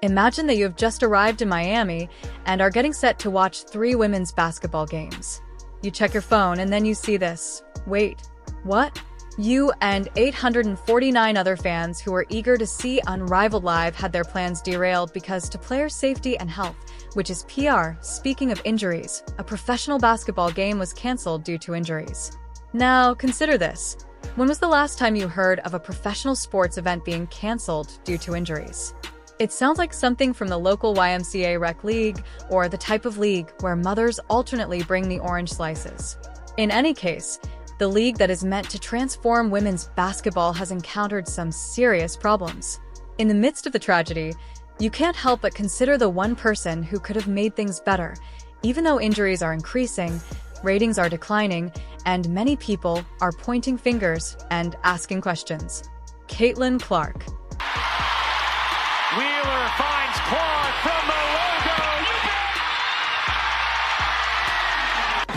Imagine that you have just arrived in Miami and are getting set to watch 3 women's basketball games. You check your phone and then you see this. Wait, what? You and 849 other fans who were eager to see Unrivaled live had their plans derailed because to player safety and health, which is PR, speaking of injuries, a professional basketball game was canceled due to injuries. Now, consider this. When was the last time you heard of a professional sports event being canceled due to injuries? It sounds like something from the local YMCA rec league or the type of league where mothers alternately bring the orange slices. In any case, the league that is meant to transform women's basketball has encountered some serious problems. In the midst of the tragedy, you can't help but consider the one person who could have made things better. Even though injuries are increasing, ratings are declining, and many people are pointing fingers and asking questions. Caitlin Clark. Wheeler finds Clark from the logo.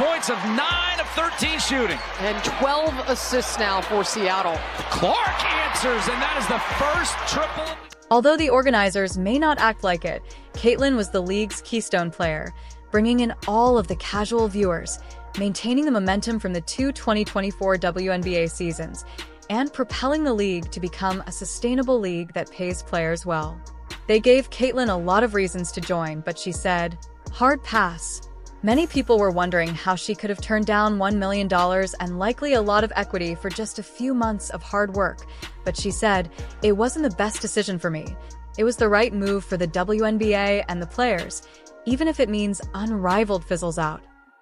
Points of 9 of 13 shooting. And 12 assists now for Seattle. Clark answers, and that is the first triple. Although the organizers may not act like it, Caitlin was the league's keystone player, bringing in all of the casual viewers, maintaining the momentum from the 2024 WNBA seasons, and propelling the league to become a sustainable league that pays players well. They gave Caitlin a lot of reasons to join, but she said, "Hard pass." Many people were wondering how she could have turned down $1 million and likely a lot of equity for just a few months of hard work, but she said, "It wasn't the best decision for me. It was the right move for the WNBA and the players, even if it means Unrivaled fizzles out."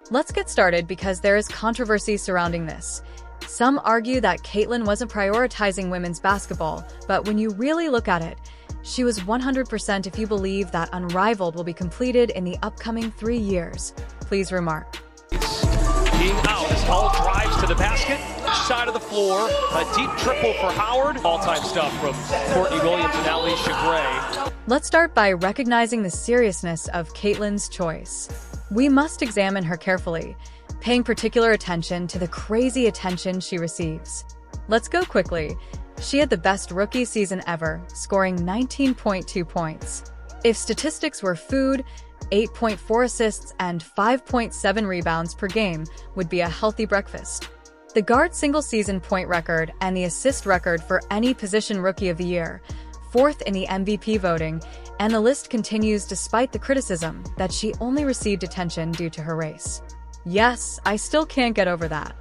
Let's get started because there is controversy surrounding this. Some argue that Caitlin wasn't prioritizing women's basketball, but when you really look at it, she was 100% if you believe that Unrivaled will be completed in the upcoming 3 years. Please remark. Being out as Hull drives to the basket, side of the floor, a deep triple for Howard. All-time stuff from Courtney Williams and Alicia Gray. Let's start by recognizing the seriousness of Caitlin's choice. We must examine her carefully, paying particular attention to the crazy attention she receives. Let's go quickly. She had the best rookie season ever, scoring 19.2 points. If statistics were food, 8.4 assists and 5.7 rebounds per game would be a healthy breakfast. The guard single-season point record and the assist record for any position Rookie of the Year, 4th in the MVP voting, and the list continues despite the criticism that she only received attention due to her race. Yes, I still can't get over that.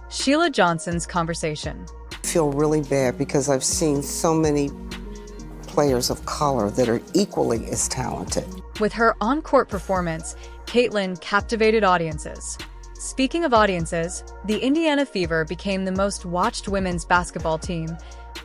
Sheila Johnson's conversation. I feel really bad because I've seen so many players of color that are equally as talented. With her on-court performance, Caitlin captivated audiences. Speaking of audiences, the Indiana Fever became the most watched women's basketball team,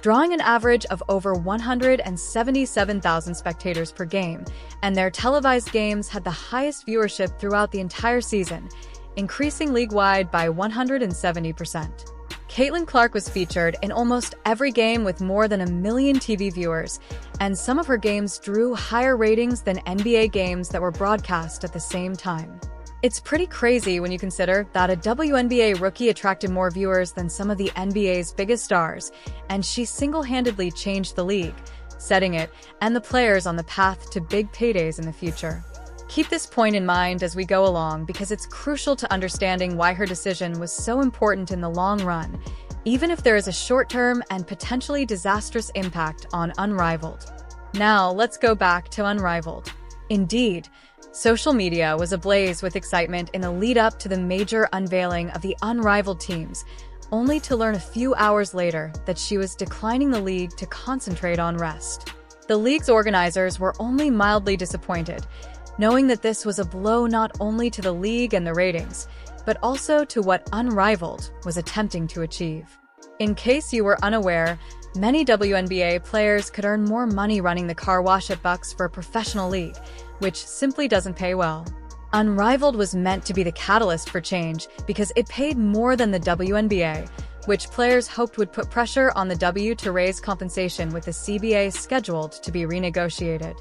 drawing an average of over 177,000 spectators per game, and their televised games had the highest viewership throughout the entire season, increasing league-wide by 170%. Caitlin Clark was featured in almost every game with more than 1 million TV viewers, and some of her games drew higher ratings than NBA games that were broadcast at the same time. It's pretty crazy when you consider that a WNBA rookie attracted more viewers than some of the NBA's biggest stars, and she single-handedly changed the league, setting it and the players on the path to big paydays in the future. Keep this point in mind as we go along because it's crucial to understanding why her decision was so important in the long run, even if there is a short-term and potentially disastrous impact on Unrivaled. Now, let's go back to Unrivaled. Indeed, social media was ablaze with excitement in the lead-up to the major unveiling of the Unrivaled teams, only to learn a few hours later that she was declining the league to concentrate on rest. The league's organizers were only mildly disappointed, knowing that this was a blow not only to the league and the ratings, but also to what Unrivaled was attempting to achieve. In case you were unaware, many WNBA players could earn more money running the car wash at Bucks for a professional league, which simply doesn't pay well. Unrivaled was meant to be the catalyst for change because it paid more than the WNBA, which players hoped would put pressure on the W to raise compensation with the CBA scheduled to be renegotiated.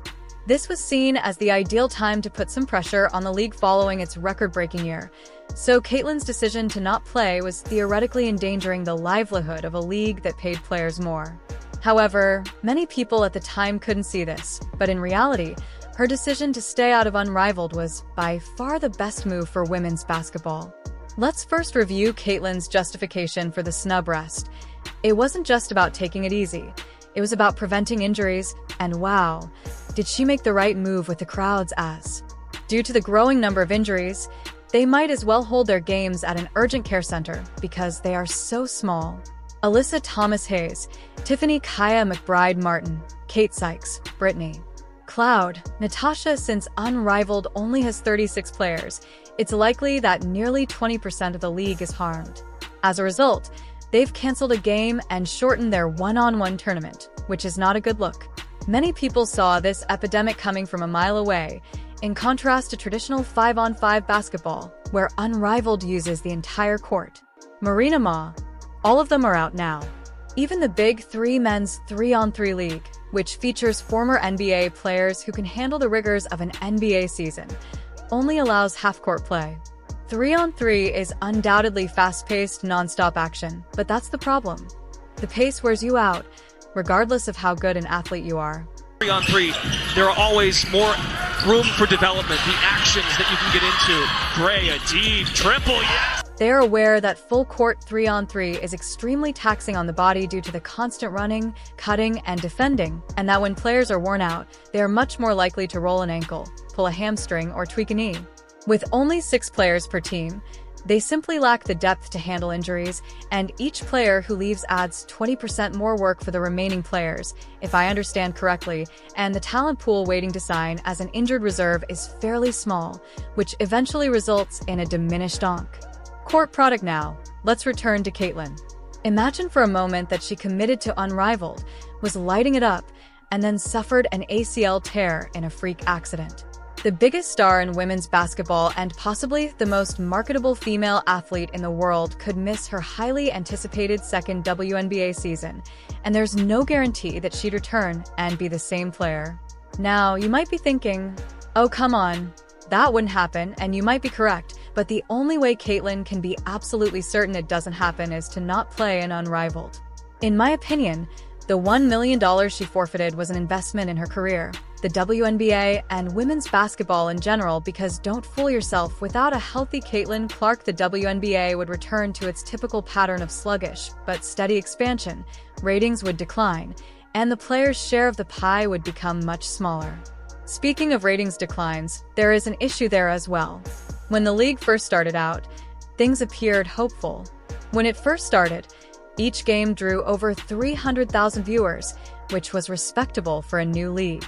This was seen as the ideal time to put some pressure on the league following its record-breaking year, so Caitlin's decision to not play was theoretically endangering the livelihood of a league that paid players more. However, many people at the time couldn't see this, but in reality, her decision to stay out of Unrivaled was by far the best move for women's basketball. Let's first review Caitlyn's justification for the snub rest. It wasn't just about taking it easy. It was about preventing injuries, and wow, did she make the right move with the crowd's ass. Due to the growing number of injuries, they might as well hold their games at an urgent care center because they are so small. Alyssa Thomas-Hayes, Tiffany Kaya McBride-Martin, Kate Sykes, Brittany Cloud, Natasha. Since Unrivaled only has 36 players, it's likely that nearly 20% of the league is harmed. As a result, they've canceled a game and shortened their one-on-one tournament, which is not a good look. Many people saw this epidemic coming from a mile away, in contrast to traditional 5-on-5 basketball, where Unrivaled uses the entire court. Marina Ma, all of them are out now. Even the Big Three men's 3-on-3 league, which features former NBA players who can handle the rigors of an NBA season, only allows half-court play. 3-on-3 is undoubtedly fast-paced, non-stop action, but that's the problem. The pace wears you out, regardless of how good an athlete you are. 3-on-3, there are always more room for development, the actions that you can get into. Gray, a deep triple, yes! They are aware that full-court 3-on-3 is extremely taxing on the body due to the constant running, cutting, and defending, and that when players are worn out, they are much more likely to roll an ankle, pull a hamstring, or tweak a knee. With only 6 players per team, they simply lack the depth to handle injuries, and each player who leaves adds 20% more work for the remaining players, if I understand correctly, and the talent pool waiting to sign as an injured reserve is fairly small, which eventually results in a diminished onk. Court product now. Let's return to Caitlyn. Imagine for a moment that she committed to Unrivaled, was lighting it up, and then suffered an ACL tear in a freak accident. The biggest star in women's basketball and possibly the most marketable female athlete in the world could miss her highly anticipated second WNBA season, and there's no guarantee that she'd return and be the same player. Now, you might be thinking, oh come on, that wouldn't happen, and you might be correct, but the only way Caitlyn can be absolutely certain it doesn't happen is to not play in Unrivaled. In my opinion, the $1 million she forfeited was an investment in her career, the WNBA, and women's basketball in general, because don't fool yourself, without a healthy Caitlin Clark, the WNBA would return to its typical pattern of sluggish but steady expansion, ratings would decline, and the players' share of the pie would become much smaller. Speaking of ratings declines, there is an issue there as well. When the league first started out, things appeared hopeful. When it first started, each game drew over 300,000 viewers, which was respectable for a new league.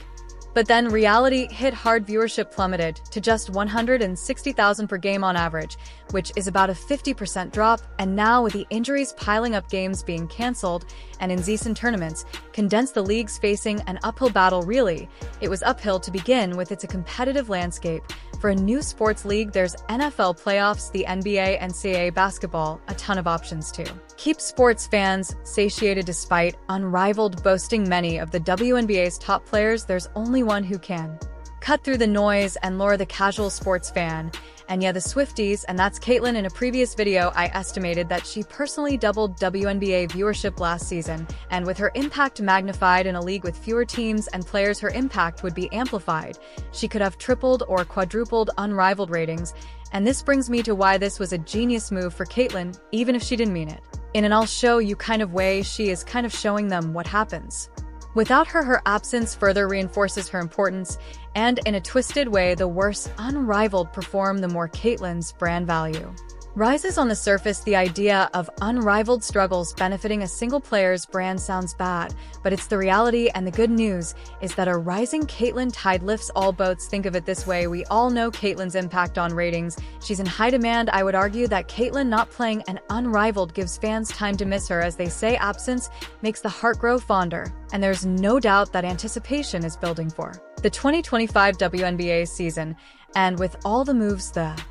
But then reality hit hard. Viewership plummeted to just 160,000 per game on average, which is about a 50% drop, and now with the injuries piling up, games being cancelled, and in season tournaments, condensed, the league's facing an uphill battle. Really, it was uphill to begin with. It's a competitive landscape. For a new sports league, there's NFL playoffs, the NBA, NCAA basketball, a ton of options too. Keep sports fans satiated. Despite Unrivaled boasting many of the WNBA's top players, there's only one who can cut through the noise and lure the casual sports fan. And yeah, the Swifties, and that's Caitlyn. In a previous video, I estimated that she personally doubled WNBA viewership last season, and with her impact magnified in a league with fewer teams and players, her impact would be amplified. She could have tripled or quadrupled Unrivaled ratings, and this brings me to why this was a genius move for Caitlyn, even if she didn't mean it. In an I'll show you kind of way, she is kind of showing them what happens. Without her, her absence further reinforces her importance, and in a twisted way, the worse Unrivaled perform, the more Caitlyn's brand value rises. On the surface, the idea of Unrivaled struggles benefiting a single player's brand sounds bad, but it's the reality, and the good news is that a rising Caitlyn tide lifts all boats. Think of it this way, we all know Caitlyn's impact on ratings. She's in high demand. I would argue that Caitlyn not playing an Unrivaled gives fans time to miss her. As they say, absence makes the heart grow fonder, and there's no doubt that anticipation is building for the 2025 WNBA season, and with all the moves the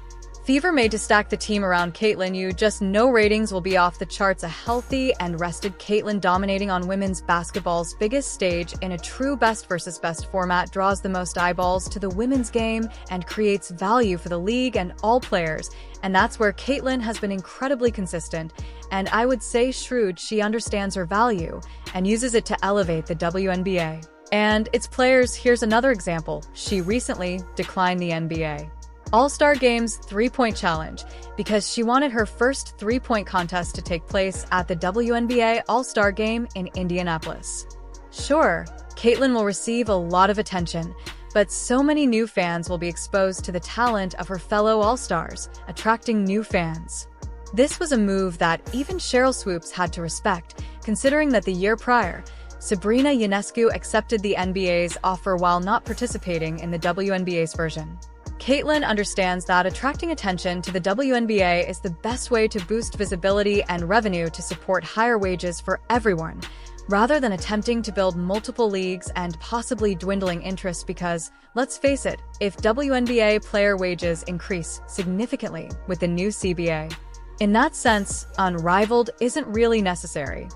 Fever made to stack the team around Caitlin. You just know ratings will be off the charts. A healthy and rested Caitlin dominating on women's basketball's biggest stage in a true best versus best format draws the most eyeballs to the women's game and creates value for the league and all players. And that's where Caitlin has been incredibly consistent. And I would say shrewd. She understands her value and uses it to elevate the WNBA and its players. Here's another example. She recently declined the NBA All-Star Game's three-point challenge because she wanted her first three-point contest to take place at the WNBA All-Star Game in Indianapolis. Sure, Caitlin will receive a lot of attention, but so many new fans will be exposed to the talent of her fellow All-Stars, attracting new fans. This was a move that even Sheryl Swoopes had to respect, considering that the year prior, Sabrina Ionescu accepted the NBA's offer while not participating in the WNBA's version. Caitlin understands that attracting attention to the WNBA is the best way to boost visibility and revenue to support higher wages for everyone, rather than attempting to build multiple leagues and possibly dwindling interest because, let's face it, if WNBA player wages increase significantly with the new CBA. In that sense, Unrivaled isn't really necessary.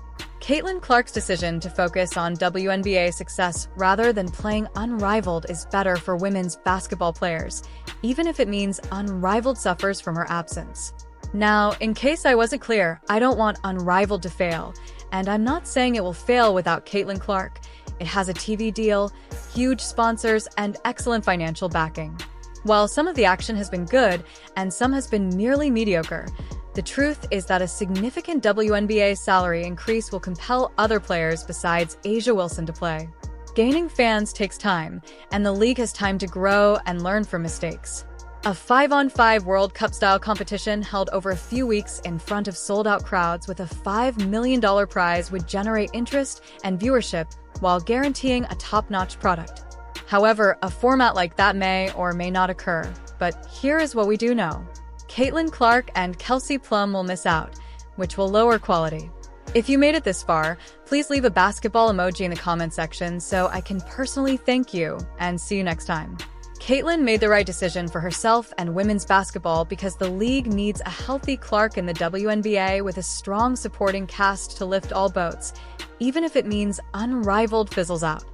Caitlin Clark's decision to focus on WNBA success rather than playing Unrivaled is better for women's basketball players, even if it means Unrivaled suffers from her absence. Now, in case I wasn't clear, I don't want Unrivaled to fail, and I'm not saying it will fail without Caitlin Clark. It has a TV deal, huge sponsors, and excellent financial backing. While some of the action has been good and some has been merely mediocre, the truth is that a significant WNBA salary increase will compel other players besides A'ja Wilson to play. Gaining fans takes time, and the league has time to grow and learn from mistakes. A 5-on-5 World Cup-style competition held over a few weeks in front of sold-out crowds with a $5 million prize would generate interest and viewership while guaranteeing a top-notch product. However, a format like that may or may not occur, but here is what we do know. Caitlin Clark and Kelsey Plum will miss out, which will lower quality. If you made it this far, please leave a basketball emoji in the comment section so I can personally thank you, and see you next time. Caitlin made the right decision for herself and women's basketball because the league needs a healthy Clark in the WNBA with a strong supporting cast to lift all boats, even if it means Unrivaled fizzles out.